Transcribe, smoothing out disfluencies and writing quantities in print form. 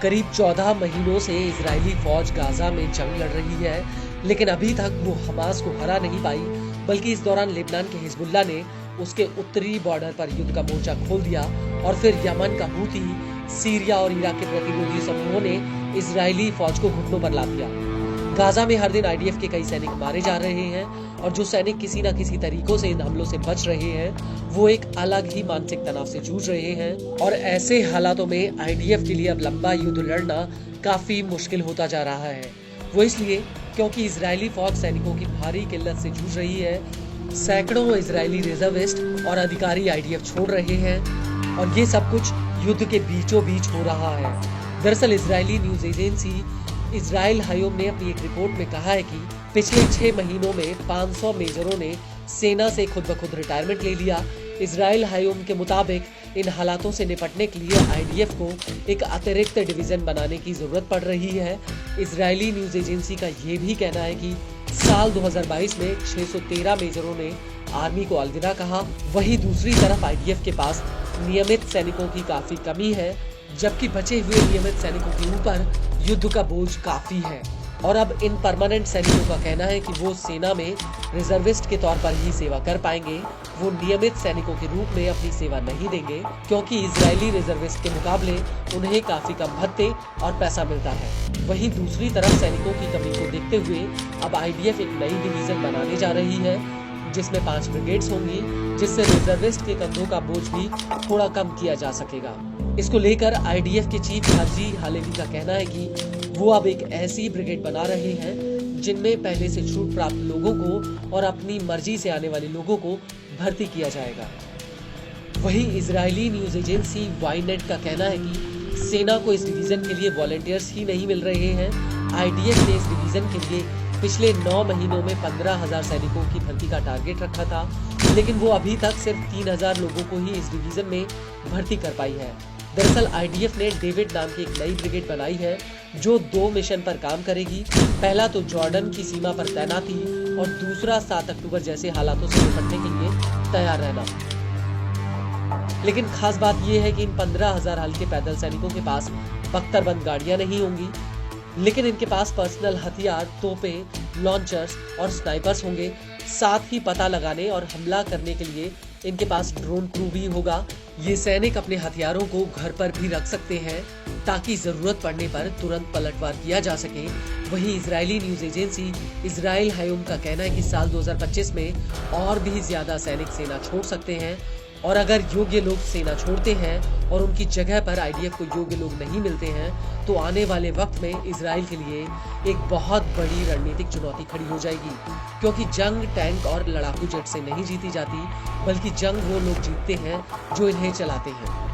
करीब 14 महीनों से इजरायली फौज गाजा में जंग लड़ रही है, लेकिन अभी तक वो हमास को हरा नहीं पाई, बल्कि इस दौरान लेबनान के हिजबुल्लाह ने उसके उत्तरी बॉर्डर पर युद्ध का मोर्चा खोल दिया और फिर यमन का हूती, सीरिया और इराक के प्रतिरोधी समूहों ने इजरायली फौज को घुटनों पर ला दिया। गाजा में हर दिन आईडीएफ के कई सैनिक मारे जा रहे हैं और जो सैनिक किसी न किसी तरीकों से इन हमलों से बच रहे हैं वो एक अलग ही मानसिक तनाव से जूझ रहे हैं और ऐसे हालातों में आईडीएफ के लिए अब लंबा युद्ध लड़ना काफी मुश्किल होता जा रहा है। वो इसलिए क्योंकि इजरायली फौज सैनिकों की भारी किल्लत से जूझ रही है। सैकड़ों इजरायली रिजर्विस्ट और अधिकारी आईडीएफ छोड़ रहे हैं और ये सब कुछ युद्ध के बीचों बीच हो रहा है। दरअसल Israeli news agency Israel Hayom ने अपनी एक रिपोर्ट में कहा है कि पिछले 6 महीनों में 500 मेजरों ने सेना से खुद ब खुद रिटायरमेंट ले लिया। इजराइल हायोम के मुताबिक इन हालातों से निपटने के लिए आईडीएफ को एक अतिरिक्त डिवीजन बनाने की जरूरत पड़ रही है। इजरायली न्यूज एजेंसी का ये भी कहना है कि साल 2022 में 613 मेजरों ने आर्मी को अलविदा कहा। वहीं दूसरी तरफ आईडीएफ के पास नियमित सैनिकों की काफी कमी है, जबकि बचे हुए नियमित सैनिकों के ऊपर युद्ध का बोझ काफी है। और अब इन परमानेंट सैनिकों का कहना है कि वो सेना में रिजर्विस्ट के तौर पर ही सेवा कर पाएंगे, वो नियमित सैनिकों के रूप में अपनी सेवा नहीं देंगे, क्योंकि इजरायली रिजर्विस्ट के मुकाबले उन्हें काफी कम भत्ते और पैसा मिलता है। वहीं दूसरी तरफ सैनिकों की कमी को देखते हुए अब आईडीएफ एक नई डिवीजन बनाने जा रही है, जिसमें 5 ब्रिगेड्स होंगी, जिससे रिजर्विस्ट के कंधों का बोझ भी थोड़ा कम किया जा सकेगा। इसको लेकर आईडीएफ के चीफ हाजी हालेवी का कहना है कि वो अब एक ऐसी ब्रिगेड बना रहे हैं जिनमें पहले से छूट प्राप्त लोगों को और अपनी मर्जी से आने वाले लोगों को भर्ती किया जाएगा। वहीं इजरायली न्यूज एजेंसी वाईनेट का कहना है कि सेना को इस डिवीजन के लिए वॉलंटियर्स ही नहीं मिल रहे हैं। आईडीएफ ने इस डिवीजन के लिए पिछले 9 महीनों में 15,000 सैनिकों की भर्ती का टारगेट रखा था, लेकिन वो अभी तक सिर्फ 3,000 लोगों को ही इस डिवीजन में भर्ती कर पाई है। दरअसल आईडीएफ ने डेविड नाम की एक नई ब्रिगेड बनाई है जो 2 मिशन पर काम करेगी। पहला तो जॉर्डन की सीमा पर तैनाती और दूसरा 7 अक्टूबर जैसे हालातों से निपटने के लिए तैयार रहना। लेकिन खास बात यह है कि इन 15,000 हल्के पैदल सैनिकों के पास बख्तरबंद गाड़ियां नहीं होंगी, लेकिन इनके पास पर्सनल हथियार, तोपें, लॉन्चर्स और स्नाइपर्स होंगे। साथ ही पता लगाने और हमला करने के लिए इनके पास ड्रोन क्रू भी होगा। ये सैनिक अपने हथियारों को घर पर भी रख सकते हैं ताकि जरूरत पड़ने पर तुरंत पलटवार किया जा सके। वहीं Israeli news agency Israel Hayom का कहना है कि साल 2025 में और भी ज्यादा सैनिक सेना छोड़ सकते हैं और अगर योग्य लोग सेना छोड़ते हैं और उनकी जगह पर आईडीएफ को योग्य लोग नहीं मिलते हैं तो आने वाले वक्त में इजराइल के लिए एक बहुत बड़ी रणनीतिक चुनौती खड़ी हो जाएगी, क्योंकि जंग टैंक और लड़ाकू जेट से नहीं जीती जाती, बल्कि जंग वो लोग जीतते हैं जो इन्हें चलाते हैं।